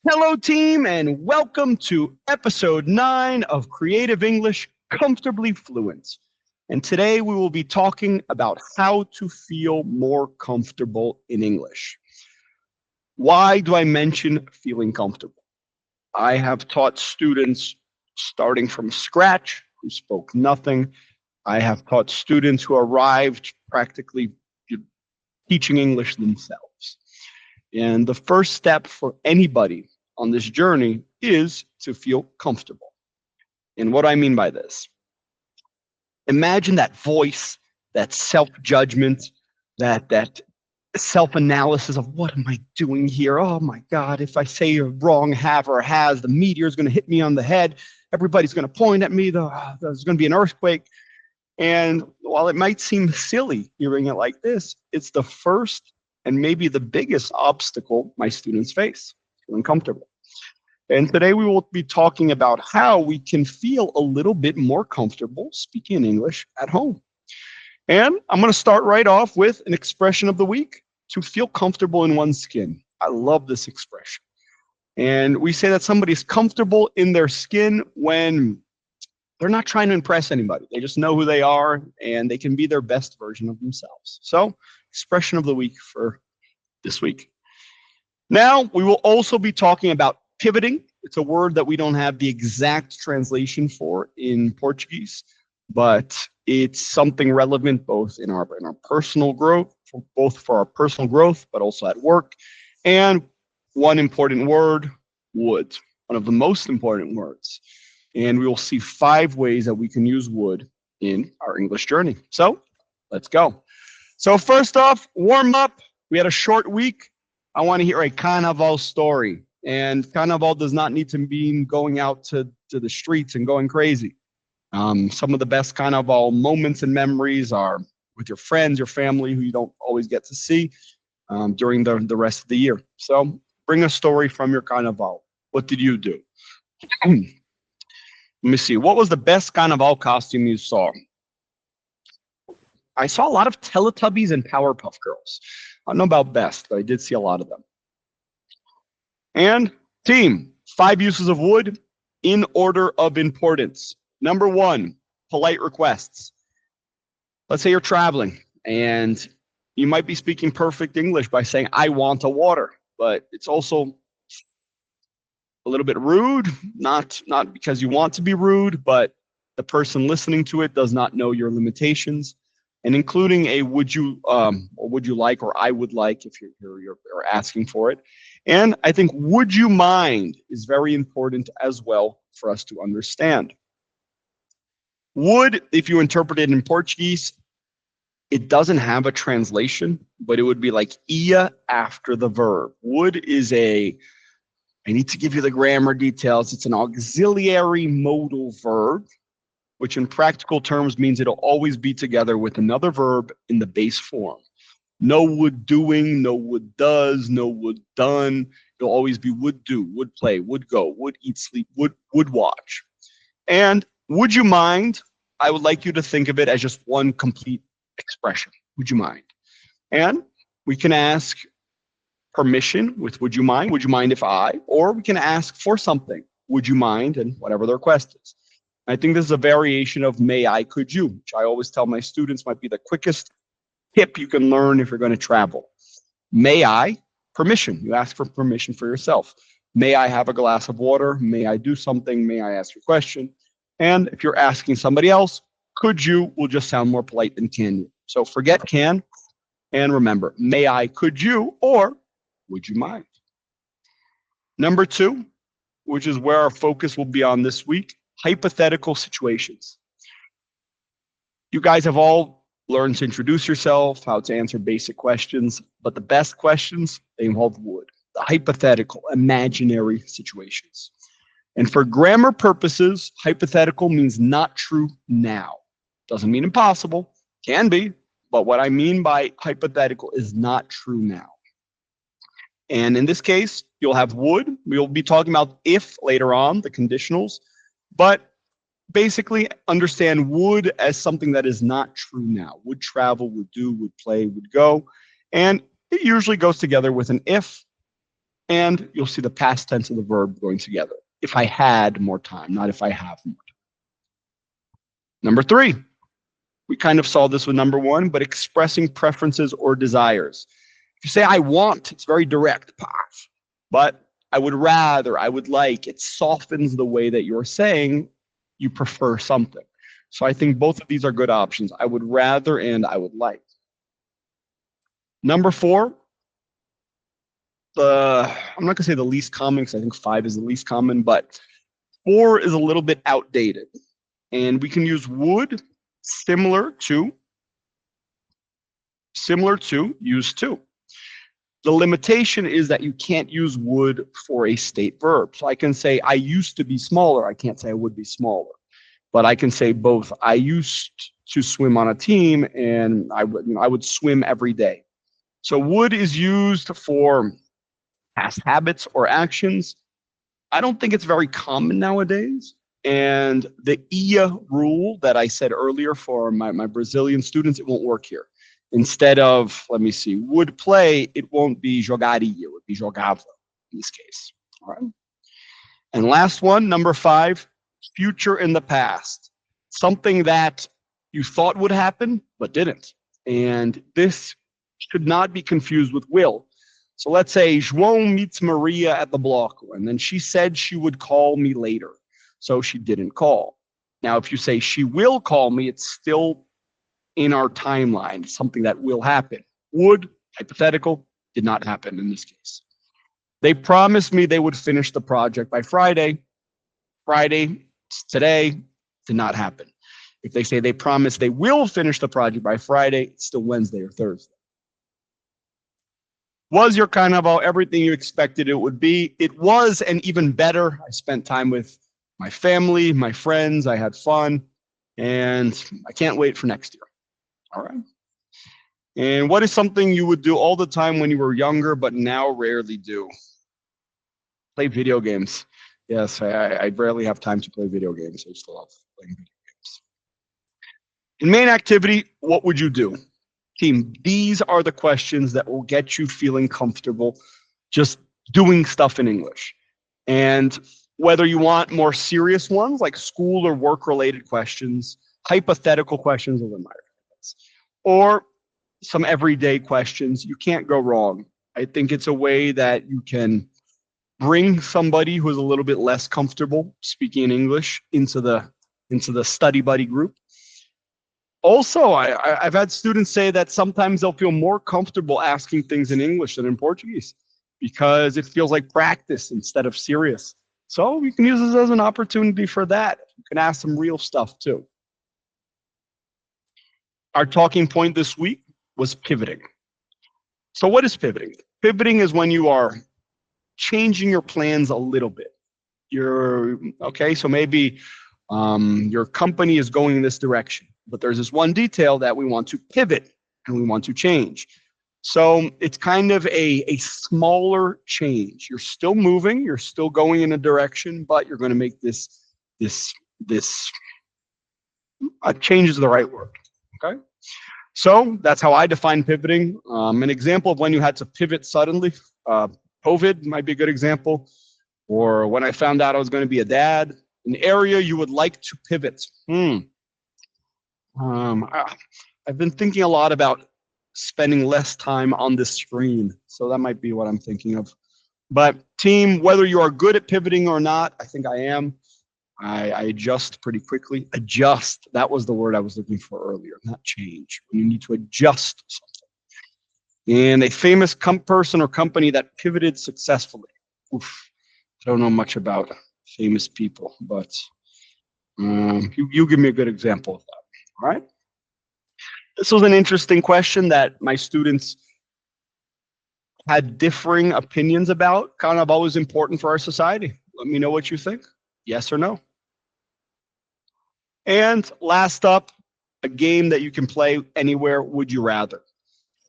Hello, team, and welcome to episode 9 of Creative English Comfortably Fluent. And today we will be talking about how to feel more comfortable in English. Why do I mention feeling comfortable? I have taught students starting from scratch who spoke nothing. I have taught students who arrived practically teaching English themselves. And the first step for anybody on this journey is to feel comfortable. And what do I mean by this? Imagine that voice, that self-judgment, that self-analysis of what am I doing here? Oh my God, if I say a wrong have or has, the meteor is going to hit me on the head. Everybody's going to point at me. There's going to be an earthquake. And while it might seem silly hearing it like this, it's the first and maybe the biggest obstacle my students face, feeling comfortable. And today we will be talking about how we can feel a little bit more comfortable speaking English at home. And I'm going to start right off with an expression of the week: to feel comfortable in one's skin. I love this expression. And we say that somebody's comfortable in their skin when they're not trying to impress anybody. They just know who they are and they can be their best version of themselves. So, expression of the week for this week. Now, we will also be talking about pivoting. It's a word that we don't have the exact translation for in Portuguese, but it's something relevant both in our personal growth, both for our personal growth, but also at work. And one important word, would, one of the most important words. And we will see 5 ways that we can use would in our English journey. So let's go. So first off, warm up. We had a short week. I want to hear a Carnaval story. And Carnaval does not need to mean going out to the streets and going crazy. Some of the best Carnaval moments and memories are with your friends, your family, who you don't always get to see during the rest of the year. So bring a story from your Carnaval. What did you do? Let me see. What was the best Carnaval costume you saw? I saw a lot of Teletubbies and Powerpuff Girls. I don't know about best, but I did see a lot of them. And team, 5 uses of would in order of importance. Number 1, polite requests. Let's say you're traveling and you might be speaking perfect English by saying, I want a water, but it's also a little bit rude, not because you want to be rude, but the person listening to it does not know your limitations. And including a would you or would you like, or I would like if you're asking for it. And I think would you mind is very important as well for us to understand. Would, if you interpret it in Portuguese, it doesn't have a translation, but it would be like ia after the verb. Would is I need to give you the grammar details. It's an auxiliary modal verb, which in practical terms means it'll always be together with another verb in the base form. No would doing, no would does, no would done. It'll always be would do, would play, would go, would eat, sleep, would watch. And would you mind? I would like you to think of it as just one complete expression. Would you mind? And we can ask permission with would you mind? Would you mind if I? Or we can ask for something. Would you mind? And whatever the request is. I think this is a variation of may I, could you, which I always tell my students might be the quickest tip you can learn if you're going to travel. May I? Permission. You ask for permission for yourself. May I have a glass of water? May I do something? May I ask you a question? And if you're asking somebody else, could you will just sound more polite than can you. So forget can and remember, may I, could you, or would you mind? Number 2, which is where our focus will be on this week, hypothetical situations. You guys have all learned to introduce yourself, how to answer basic questions, but the best questions, they involve would, the hypothetical, imaginary situations. And for grammar purposes, hypothetical means not true now. Doesn't mean impossible, can be, but what I mean by hypothetical is not true now. And in this case, you'll have would. We'll be talking about if later on, the conditionals, but basically understand would as something that is not true now. Would travel, would do, would play, would go. And it usually goes together with an if. And you'll see the past tense of the verb going together. If I had more time, not if I have more time. Number 3, we kind of saw this with number 1, but expressing preferences or desires. If you say I want, it's very direct, paf. But I would rather, I would like, it softens the way that you're saying you prefer something. So I think both of these are good options. I would rather and I would like. Number 4, I'm not going to say the least common because I think 5 is the least common, but 4 is a little bit outdated. And we can use would similar to, used to. The limitation is that you can't use would for a state verb. So I can say I used to be smaller. I can't say I would be smaller. But I can say both. I used to swim on a team and I would swim every day. So would is used for past habits or actions. I don't think it's very common nowadays. And the ia rule that I said earlier for my Brazilian students, it won't work here. Instead of, let me see, would play, it won't be jogaria, it would be jogava in this case. All right. And last one, number 5, future in the past. Something that you thought would happen, but didn't. And this should not be confused with will. So let's say João meets Maria at the block, and then she said she would call me later. So she didn't call. Now, if you say she will call me, it's still in our timeline, something that will happen. Would, hypothetical, did not happen in this case. They promised me they would finish the project by Friday. Friday, today, did not happen. If they say they promise they will finish the project by Friday, it's still Wednesday or Thursday. Was your Carnaval everything you expected it would be? It was, and even better. I spent time with my family, my friends. I had fun, and I can't wait for next year. All right. And what is something you would do all the time when you were younger, but now rarely do? Play video games. Yes, I rarely have time to play video games. I still love playing video games. In main activity, what would you do? Team, these are the questions that will get you feeling comfortable just doing stuff in English. And whether you want more serious ones like school or work related questions, hypothetical questions or some everyday questions, you can't go wrong. I think it's a way that you can bring somebody who is a little bit less comfortable speaking in English into the study buddy group. Also, I've had students say that sometimes they'll feel more comfortable asking things in English than in Portuguese because it feels like practice instead of serious. So we can use this as an opportunity for that. You can ask some real stuff too. Our talking point this week was pivoting. So what is pivoting? Pivoting is when you are changing your plans a little bit. So maybe your company is going in this direction, but there's this one detail that we want to pivot and we want to change. So it's kind of a smaller change. You're still moving, you're still going in a direction, but you're going to make this change is the right word. Okay. So that's how I define pivoting. An example of when you had to pivot suddenly, COVID might be a good example, or when I found out I was going to be a dad. An area you would like to pivot. I've been thinking a lot about spending less time on the screen, so that might be what I'm thinking of. But team, whether you are good at pivoting or not, I think I am. I adjust pretty quickly. Adjust, that was the word I was looking for earlier, not change. When you need to adjust something. And a famous person or company that pivoted successfully. Oof, I don't know much about famous people, but you give me a good example of that. All right. This was an interesting question that my students had differing opinions about. Carnaval is important for our society. Let me know what you think. Yes or no. And last up, a game that you can play anywhere. Would you rather?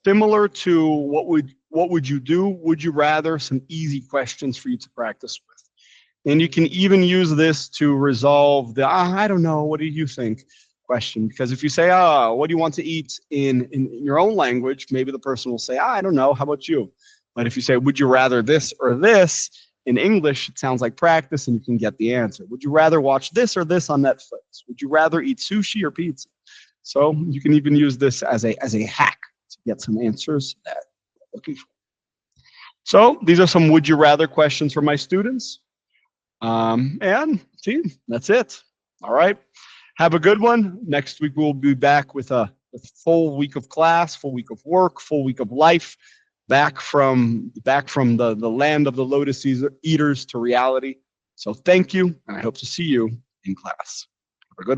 Similar to what would you do? Would you rather? Some easy questions for you to practice with. And you can even use this to resolve the I don't know, what do you think question. Because if you say, what do you want to eat in your own language, maybe the person will say, I don't know, how about you? But if you say, would you rather this or this, in English, it sounds like practice and you can get the answer. Would you rather watch this or this on Netflix? Would you rather eat sushi or pizza? So you can even use this as a hack to get some answers that you're looking for. So these are some would you rather questions for my students. And see, that's it. All right. Have a good one. Next week we'll be back with a full week of class, full week of work, full week of life, back from the land of the lotus eaters to reality. So thank you, and I hope to see you in class. Have a good one.